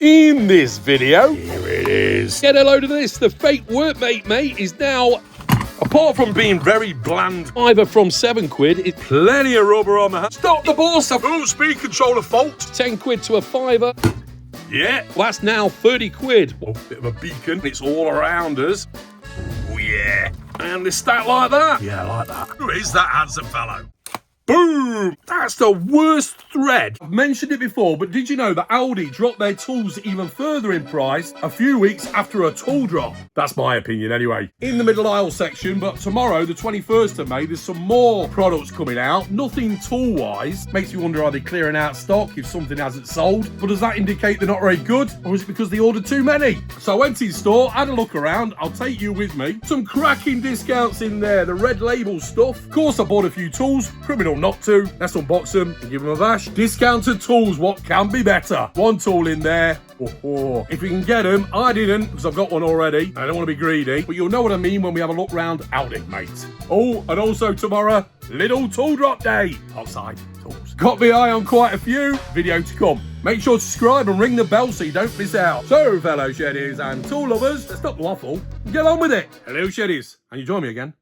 In this video, here it is. Get a load of this. The fake workmate, mate, is now, apart from being very bland, either from £7, it's plenty of rubber on the hand. Stop the boss, full speed controller fault. £10 to a fiver. Yeah, well, that's now £30. Well, bit of a beacon. It's all around us. Oh yeah. And they stack like that. Yeah, like that. Who is that handsome fellow? Boom! That's the worst thread. I've mentioned it before, but did you know that Aldi dropped their tools even further in price a few weeks after a tool drop? That's my opinion anyway. In the middle aisle section, but tomorrow, the 21st of May, there's some more products coming out. Nothing tool-wise. Makes you wonder, are they clearing out stock if something hasn't sold? But does that indicate they're not very good? Or is it because they ordered too many? So I went in store, had a look around. I'll take you with me. Some cracking discounts in there. The red label stuff. Of course, I bought a few tools. Criminal not to. Let's unbox them and give them a bash. Discounted tools, what can be better? One tool in there. Oh. If we can get them, I didn't because I've got one already. I don't want to be greedy, but you'll know what I mean when we have a look round Aldi, mate. Oh, and also tomorrow, little tool drop day. Outside tools. Got my eye on quite a few. Video to come. Make sure to subscribe and ring the bell so you don't miss out. So, fellow sheddies and tool lovers, let's stop the waffle and get on with it. Hello, sheddies. And you join me again.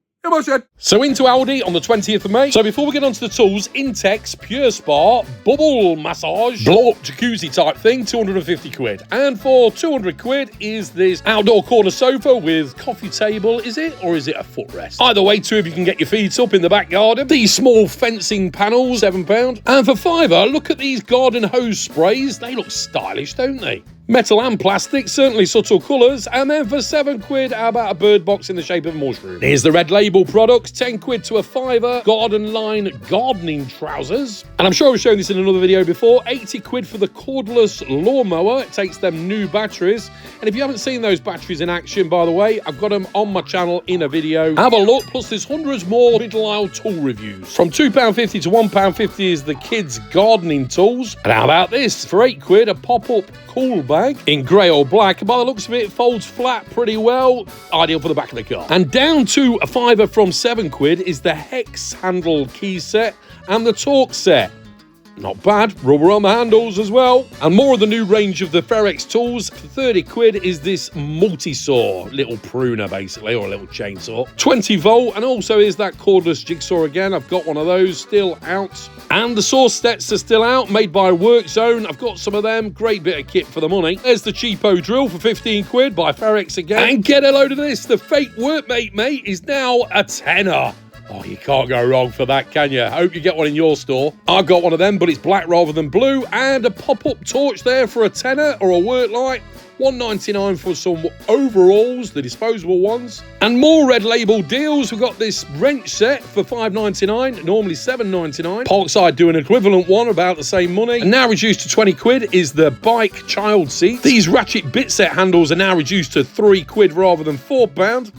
So into Aldi on the 20th of May. So before we get onto the tools, Intex Pure Spa Bubble Massage Blow Up Jacuzzi type thing, £250. And for £200 is this outdoor corner sofa with coffee table, is it? Or is it a footrest? Either way, two of you can get your feet up in the back garden. These small fencing panels, £7. And for £5, look at these garden hose sprays. They look stylish, don't they? Metal and plastic, certainly subtle colours. And then for £7, how about a bird box in the shape of a mushroom? Here's the red label products, £10 to a fiver. Garden line gardening trousers. And I'm sure I've shown this in another video before. £80 for the cordless lawnmower. It takes them new batteries. And if you haven't seen those batteries in action, by the way, I've got them on my channel in a video. Have a look. Plus, there's hundreds more middle aisle tool reviews. From £2.50 to £1.50 is the kids' gardening tools. And how about this? For £8, a pop-up cool bag in grey or black, and by the looks of it, folds flat pretty well. Ideal for the back of the car. And down to a fiver from £7 is the hex handle key set and the torque set. Not bad. Rubber on the handles as well. And more of the new range of the Ferex tools. For £30 is this multi-saw, little pruner basically, or a little chainsaw. 20 volt, and also is that cordless jigsaw again. I've got one of those still out. And the saw sets are still out, made by WorkZone. I've got some of them. Great bit of kit for the money. There's the cheapo drill for £15 by Ferex again. And get a load of this. The fake workmate, mate, is now a tenner. Oh, you can't go wrong for that, can you? I hope you get one in your store. I've got one of them, but it's black rather than blue. And a pop-up torch there for a tenner or a work light. $1.99 for some overalls, the disposable ones. And more red label deals. We've got this wrench set for $5.99, normally $7.99. Parkside do an equivalent one, about the same money. And now reduced to £20 is the bike child seat. These ratchet bit set handles are now reduced to £3 rather than £4.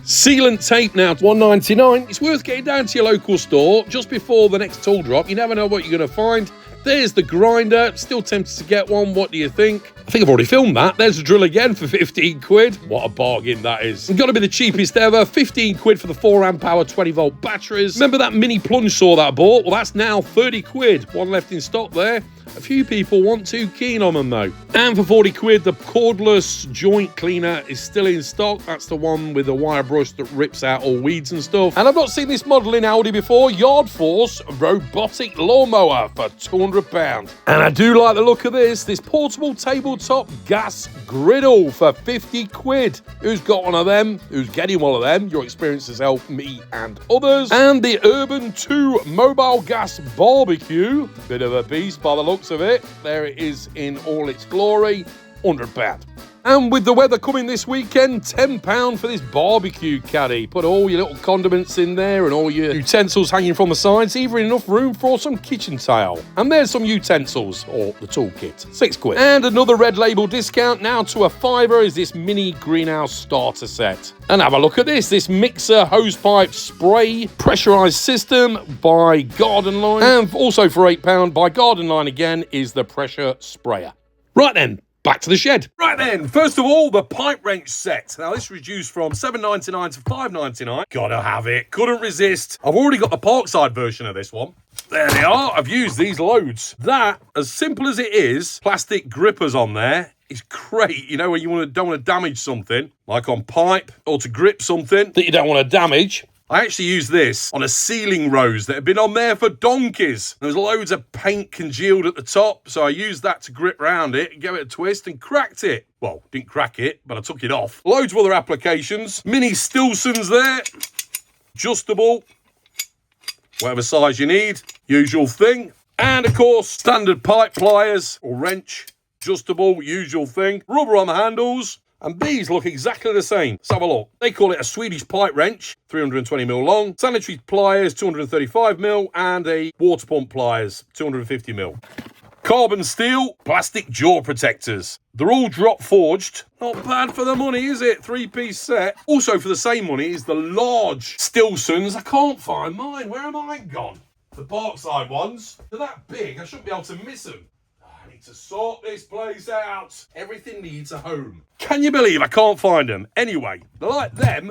Sealant tape now to $1.99. It's worth getting down to your local store just before the next tool drop. You never know what you're going to find. There's the grinder. Still tempted to get one. What do you think? I think I've already filmed that. There's the drill again for £15. What a bargain that is. It's got to be the cheapest ever. £15 for the 4 amp hour 20 volt batteries. Remember that mini plunge saw that I bought? Well, that's now £30. One left in stock there. A few people weren't too keen on them though. And for £40, the cordless joint cleaner is still in stock. That's the one with the wire brush that rips out all weeds and stuff. And I've not seen this model in Aldi before. Yard Force robotic lawnmower for £200. And I do like the look of this portable tabletop gas griddle for £50. Who's got one of them? Who's getting one of them? Your experiences help me and others. And the Urban 2 mobile gas barbecue. Bit of a beast by the looks of it. There it is in all its glory. £100. And with the weather coming this weekend, £10 for this barbecue caddy. Put all your little condiments in there and all your utensils hanging from the sides, even enough room for some kitchen towel. And there's some utensils, or the toolkit, £6. And another red label discount now to a fiver is this mini greenhouse starter set. And have a look at this mixer hosepipe spray pressurized system by Garden Line. And also for £8 by Garden Line again is the pressure sprayer. Right then. Back to the shed. Right then, first of all, the pipe wrench set. Now, this reduced from $7.99 to $5.99. Gotta have it. Couldn't resist. I've already got the Parkside version of this one. There they are. I've used these loads. That, as simple as it is, plastic grippers on there, is great, you know, when you don't want to damage something, like on pipe, or to grip something that you don't want to damage. I actually used this on a ceiling rose that had been on there for donkeys. There was loads of paint congealed at the top, so I used that to grip round it and give it a twist and cracked it. Well, didn't crack it, but I took it off. Loads of other applications. Mini Stilsons there. Adjustable. Whatever size you need. Usual thing. And, of course, standard pipe pliers or wrench. Adjustable, usual thing. Rubber on the handles. And these look exactly the same. Let's have a look. They call it a Swedish pipe wrench, 320mm long. Sanitary pliers, 235mm. And a water pump pliers, 250mm. Carbon steel, plastic jaw protectors. They're all drop forged. Not bad for the money, is it? 3-piece set. Also for the same money is the large Stilsons. I can't find mine. Where are mine gone? The Parkside ones. They're that big, I shouldn't be able to miss them. I need to sort this place out. Everything needs a home. Can you believe I can't find them? Anyway, they're like them,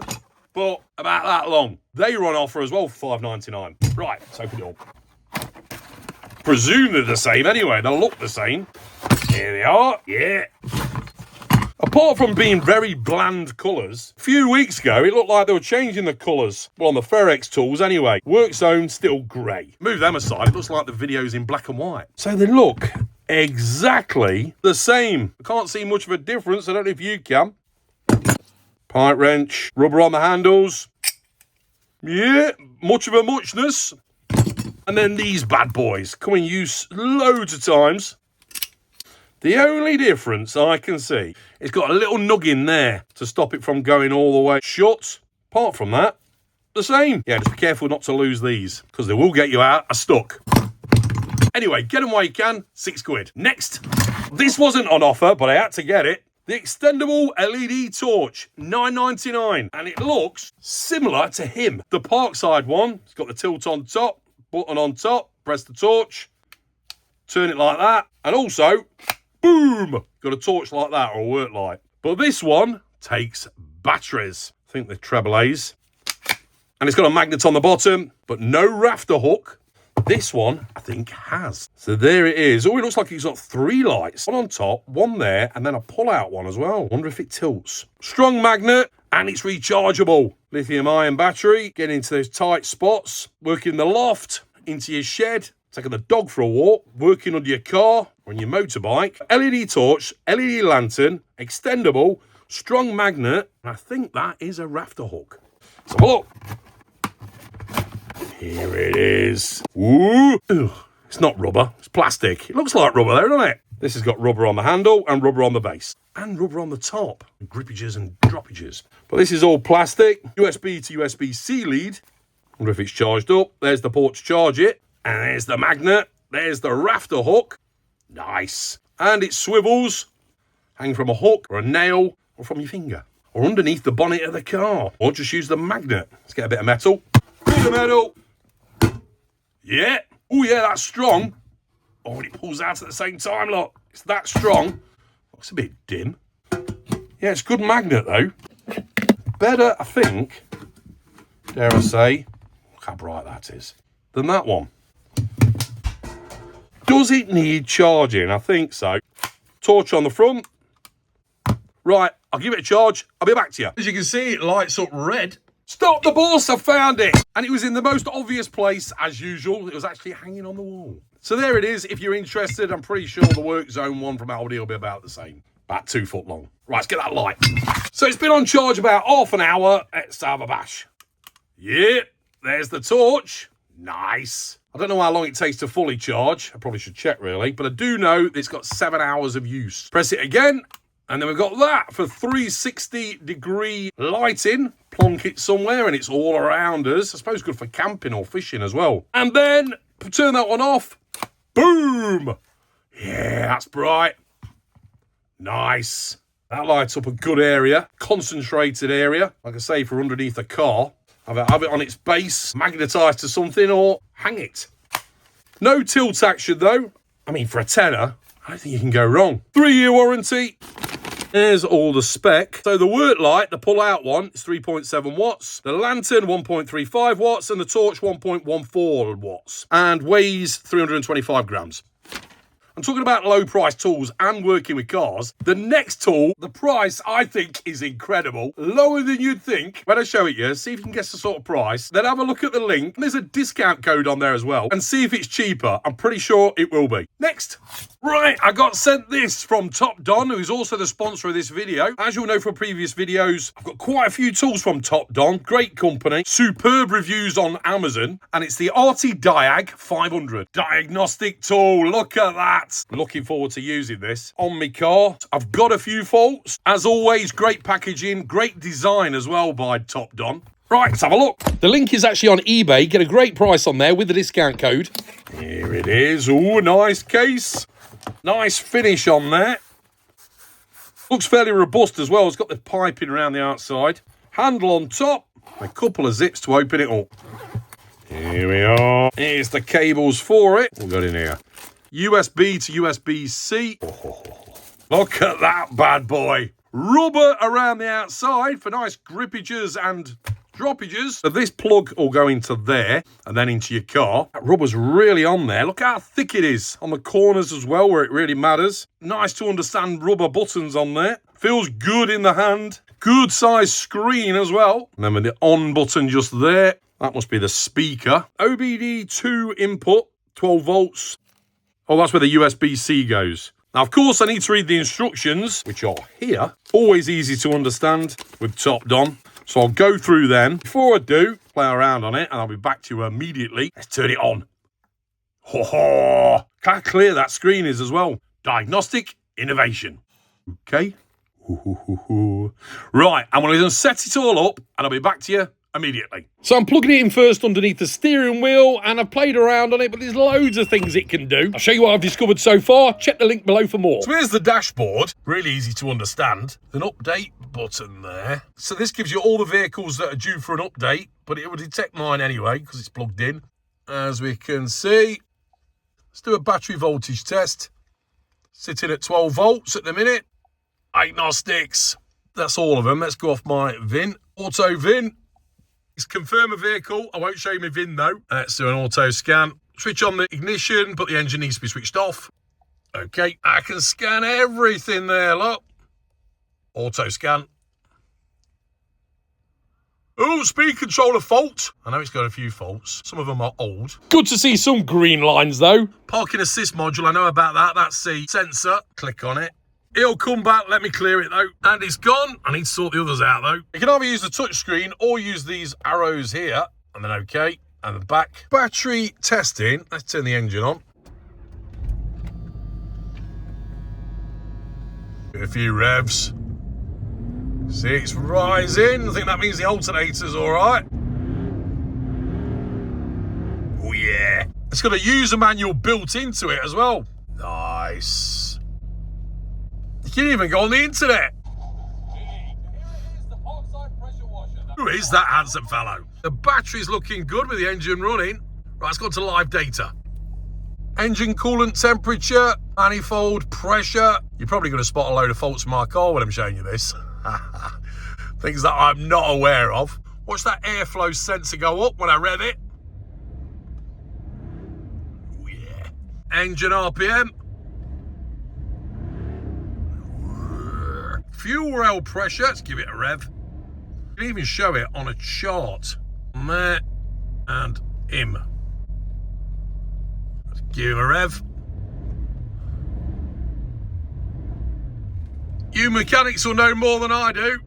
but about that long. They run offer as well for $5.99. Right, let's open it up. Presume they're the same anyway. They'll look the same. Here they are. Yeah. Apart from being very bland colours, a few weeks ago it looked like they were changing the colours. Well, on the Ferex tools anyway. Work zone still grey. Move them aside, it looks like the video's in black and white. So they look exactly the same. I can't see much of a difference. I don't know if you can. Pipe wrench, rubber on the handles. Yeah, much of a muchness. And then these bad boys come in use loads of times. The only difference I can see, it's got a little nug in there to stop it from going all the way shut. Apart from that, the same. Yeah, just be careful not to lose these, because they will get you out of stuck. Anyway, get them while you can, £6. Next, this wasn't on offer, but I had to get it. The extendable LED torch, $9.99. And it looks similar to him. The Parkside one, it's got the tilt on top, button on top, press the torch, turn it like that, and also, boom, got a torch like that or a work light. But this one takes batteries. I think they're treble A's. And it's got a magnet on the bottom, but no rafter hook. This one, I think, has. So there it is. Oh, it looks like it's got 3 lights. One on top, one there, and then a pull-out one as well. Wonder if it tilts. Strong magnet, and it's rechargeable. Lithium-ion battery, get into those tight spots, working the loft, into your shed, taking the dog for a walk, working on your car, or on your motorbike. LED torch, LED lantern, extendable, strong magnet, and I think that is a rafter hook. Let's have a look. Here it is. Ooh. Ugh. It's not rubber, it's plastic. It looks like rubber there, doesn't it? This has got rubber on the handle and rubber on the base. And rubber on the top. Grippages and droppages. But this is all plastic. USB to USB-C lead. Wonder if it's charged up. There's the port to charge it. And there's the magnet. There's the rafter hook. Nice. And it swivels. Hang from a hook or a nail or from your finger. Or underneath the bonnet of the car. Or just use the magnet. Let's get a bit of metal. Bit of metal. Yeah. Oh, yeah, that's strong. Oh, and it pulls out at the same time, look. It's that strong. Looks a bit dim. Yeah, it's good magnet, though. Better, I think, dare I say, look how bright that is, than that one. Does it need charging? I think so. Torch on the front. Right, I'll give it a charge. I'll be back to you. As you can see, it lights up red. Stop the boss, I found it. And it was in the most obvious place, as usual. It was actually hanging on the wall. So there it is. If you're interested, I'm pretty sure the Work Zone one from Aldi will be about the same. About 2 foot long. Right, let's get that light. So it's been on charge about half an hour. Let's have a bash. Yeah, there's the torch. Nice. I don't know how long it takes to fully charge. I probably should check, really. But I do know it's got 7 hours of use. Press it again. And then we've got that for 360-degree lighting. Plonk it somewhere and it's all around us. I suppose good for camping or fishing as well. And then turn that one off. Boom. Yeah, that's bright. Nice. That lights up a good area. Concentrated area. Like I say, for underneath a car. Have it on its base, magnetised to something, or hang it. No tilt action, though. I mean, for a tenner, I don't think you can go wrong. 3-year warranty. There's all the spec. So the work light, the pull-out one, is 3.7 watts. The lantern, 1.35 watts. And the torch, 1.14 watts. And weighs 325 grams. I'm talking about low price tools and working with cars. The next tool, the price I think is incredible. Lower than you'd think. When I show it you, see if you can guess the sort of price. Then have a look at the link. There's a discount code on there as well. And see if it's cheaper. I'm pretty sure it will be. Next. Right, I got sent this from Topdon, who's also the sponsor of this video. As you'll know from previous videos, I've got quite a few tools from Topdon. Great company. Superb reviews on Amazon. And it's the RT Diag 500. Diagnostic tool. Look at that. Looking forward to using this on my car. I've got a few faults. As always, great packaging, great design as well by Topdon. Right, let's have a look. The link is actually on eBay. Get a great price on there with the discount code. Here it is. Ooh, nice case. Nice finish on there. Looks fairly robust as well. It's got the piping around the outside. Handle on top. A couple of zips to open it up. Here we are. Here's the cables for it. What we got in here? USB to USB-C. Oh, look at that bad boy. Rubber around the outside for nice grippages and droppages. So this plug will go into there and then into your car. That rubber's really on there. Look how thick it is on the corners as well where it really matters. Nice to understand rubber buttons on there. Feels good in the hand. Good size screen as well. And then with the on button just there. That must be the speaker. OBD2 input, 12 volts. Oh, that's where the USB-C goes. Now, of course, I need to read the instructions, which are here. Always easy to understand with Topdon. So I'll go through them. Before I do, play around on it, and I'll be back to you immediately. Let's turn it on. Ho-ho! Look how clear that screen is as well. Diagnostic innovation. Okay. Right, I'm going to set it all up, and I'll be back to you immediately. So I'm plugging it in first underneath the steering wheel, and I've played around on it, but there's loads of things it can do. I'll show you what I've discovered so far. Check the link below for more. So here's the dashboard. Really easy to understand. An update button there. So this gives you all the vehicles that are due for an update, but it will detect mine anyway because it's plugged in. As we can see, let's do a battery voltage test. Sitting at 12 volts at the minute. Diagnostics. That's all of them. Let's go off my VIN. Auto VIN. Confirm a vehicle. I won't show you my VIN though. Let's do an auto scan. Switch on the ignition, but the engine needs to be switched off. Okay, I can scan everything there, look. Auto scan. Oh, speed controller fault. I know it's got a few faults. Some of them are old. Good to see some green lines though. Parking assist module, I know about that. That's the sensor. Click on it. It'll come back, let me clear it though. And it's gone. I need to sort the others out though. You can either use the touch screen or use these arrows here. And then okay, and the back. Battery testing. Let's turn the engine on. A few revs. See, it's rising. I think that means the alternator's all right. Oh yeah. It's got a user manual built into it as well. Nice. You can even go on the internet. Who is that handsome fellow? The battery's looking good with the engine running. Right, let's go to live data. Engine coolant temperature, manifold pressure. You're probably going to spot a load of faults in my car when I'm showing you this. Things that I'm not aware of. Watch that airflow sensor go up when I rev it. Oh yeah. Engine RPM. Fuel rail pressure, let's give it a rev. You can even show it on a chart. There and him. Let's give him a rev. You mechanics will know more than I do.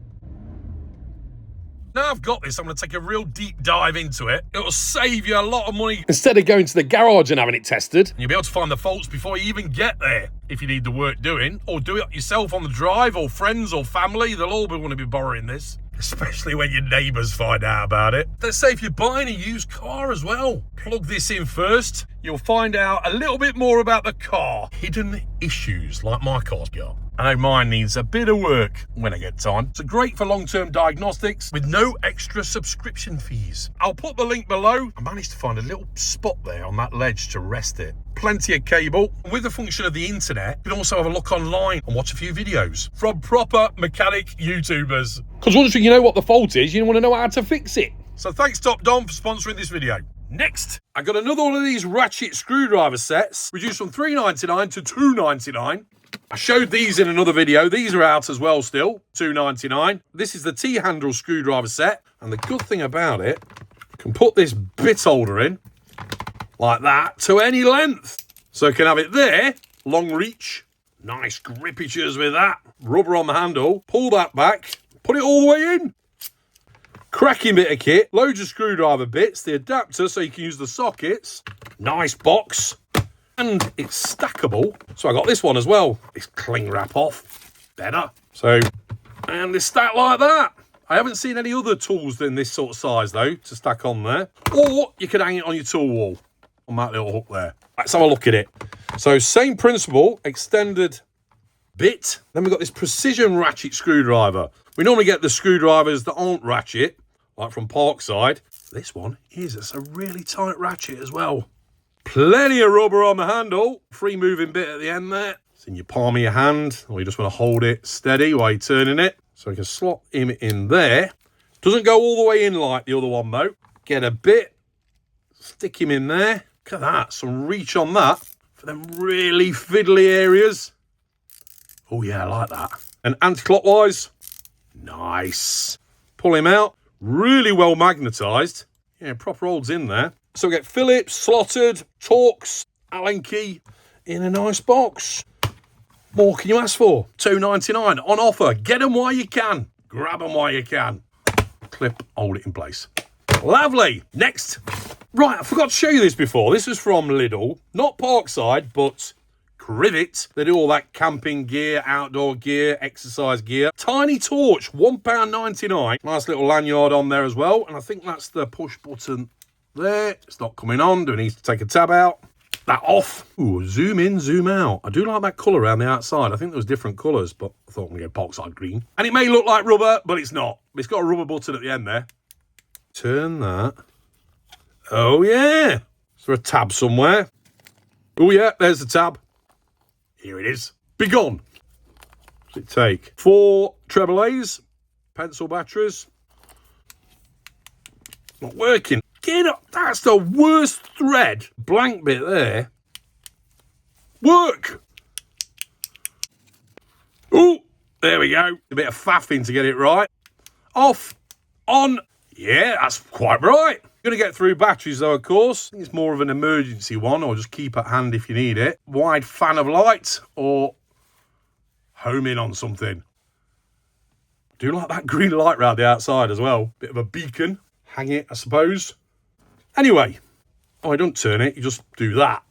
Now I've got this, I'm going to take a real deep dive into it. It'll save you a lot of money. Instead of going to the garage and having it tested, and you'll be able to find the faults before you even get there. If you need the work doing, or do it yourself on the drive, or friends or family, they'll all want to be borrowing this. Especially when your neighbours find out about it. Let's say if you're buying a used car as well. Plug this in first. You'll find out a little bit more about the car. Hidden issues like my car's got. I know mine needs a bit of work when I get time. It's great for long-term diagnostics with no extra subscription fees. I'll put the link below. I managed to find a little spot there on that ledge to rest it. Plenty of cable. With the function of the internet, you can also have a look online and watch a few videos from proper mechanic YouTubers. Because once you know what the fault is, you want to know how to fix it. So thanks Topdon for sponsoring this video. Next, I got another one of these ratchet screwdriver sets, reduced from $3.99 to $2.99. I showed these in another video. These are out as well still, $2.99. This is the T-handle screwdriver set. And the good thing about it, you can put this bit holder in, like that, to any length. So you can have it there, long reach, nice grippatures with that, rubber on the handle, pull that back, put it all the way in. Cracking bit of kit, loads of screwdriver bits, the adapter so you can use the sockets, nice box, and it's stackable. So I got this one as well. This cling wrap off, better. So, and it's stacked like that. I haven't seen any other tools in this sort of size though, to stack on there. Or you could hang it on your tool wall, on that little hook there. Let's have a look at it. So same principle, extended bit. Then we've got this precision ratchet screwdriver. We normally get the screwdrivers that aren't ratchet, like from Parkside. This one is, it's a really tight ratchet as well. Plenty of rubber on the handle. Free moving bit at the end there. It's in your palm of your hand, or you just want to hold it steady while you're turning it. So you can slot him in there. Doesn't go all the way in like the other one though. Get a bit, stick him in there. Look at that, some reach on that for them really fiddly areas. Oh yeah, I like that. And anti-clockwise, nice. Pull him out, really well magnetised. Yeah, proper holds in there. So we get Phillips, slotted, Torx, Allen key in a nice box. More can you ask for? $2.99 on offer. Get them while you can. Grab them while you can. Clip, hold it in place. Lovely. Next. Right, I forgot to show you this before. This is from Lidl, not Parkside, but Crivet. They do all that camping gear, outdoor gear, exercise gear. Tiny torch, £1.99. Nice little lanyard on there as well. And I think that's the push button there. It's not coming on. Do I need to take a tab out? That off. Ooh, zoom in, zoom out. I do like that colour around the outside. I think there was different colours, but I thought I'm going to go Parkside green. And it may look like rubber, but it's not. It's got a rubber button at the end there. Turn that. Oh, yeah. Is there a tab somewhere? Oh, yeah, there's the tab. Here it is. Be gone. What's it take? 4 treble A's, pencil batteries. Not working. Get up. That's the worst thread. Blank bit there. Work. Oh, there we go. A bit of faffing to get it right. Off. On. Yeah, that's quite right. Going to get through batteries though, of course. I think it's more of an emergency one, or just keep at hand if you need it. Wide fan of light, or home in on something. Do like that green light round the outside as well. Bit of a beacon. Hang it, I suppose. Anyway, oh, I don't turn it, you just do that.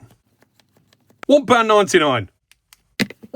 £1.99.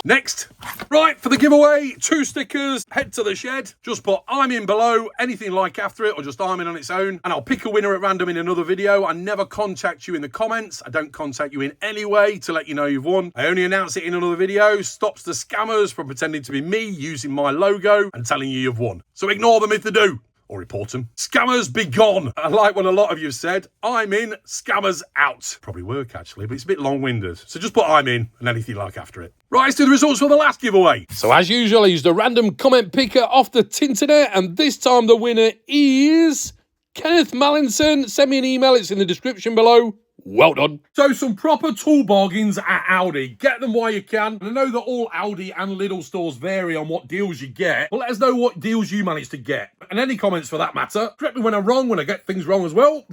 Next, right, for the giveaway, 2 stickers, head to the shed. Just put I'm in below, anything like after it, or just I'm in on its own. And I'll pick a winner at random in another video. I never contact you in the comments. I don't contact you in any way to let you know you've won. I only announce it in another video. Stops the scammers from pretending to be me, using my logo and telling you you've won. So ignore them if they do. Or report them. Scammers be gone. I like what a lot of you have said. I'm in, scammers out. Probably work actually, but it's a bit long-winded. So just put I'm in and anything like after it. Right, let's do the results for the last giveaway. So as usual, I used a random comment picker off the Tinternet, and this time the winner is Kenneth Mallinson. Send me an email, it's in the description below. Well done. So some proper tool bargains at Aldi. Get them while you can. And I know that all Aldi and Lidl stores vary on what deals you get. But let us know what deals you managed to get. And any comments for that matter. Correct me when I'm wrong, when I get things wrong as well.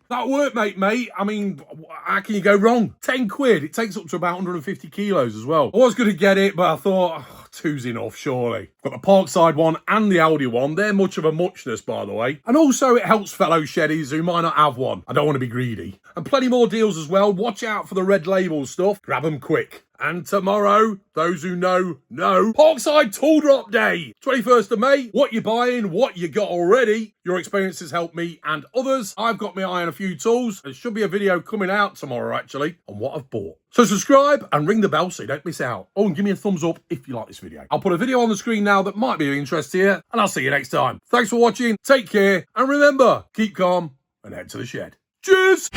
That work, mate. I mean, how can you go wrong? 10 quid. It takes up to about 150 kilos as well. I was going to get it, but I thought, oh, 2's enough, surely. Got the Parkside one and the Aldi one. They're much of a muchness, by the way. And also, it helps fellow sheddies who might not have one. I don't want to be greedy. And plenty more deals as well. Watch out for the red label stuff. Grab them quick. And tomorrow, those who know, Parkside Tool Drop Day. 21st of May. What you buying, what you got already. Your experiences help me and others. I've got my eye on a few tools. There should be a video coming out tomorrow, actually, on what I've bought. So subscribe and ring the bell so you don't miss out. Oh, and give me a thumbs up if you like this video. I'll put a video on the screen now that might be of interest to you, and I'll see you next time. Thanks for watching. Take care. And remember, keep calm and head to the shed. Cheers!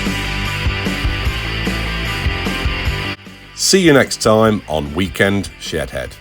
See you next time on Weekend Shedhead.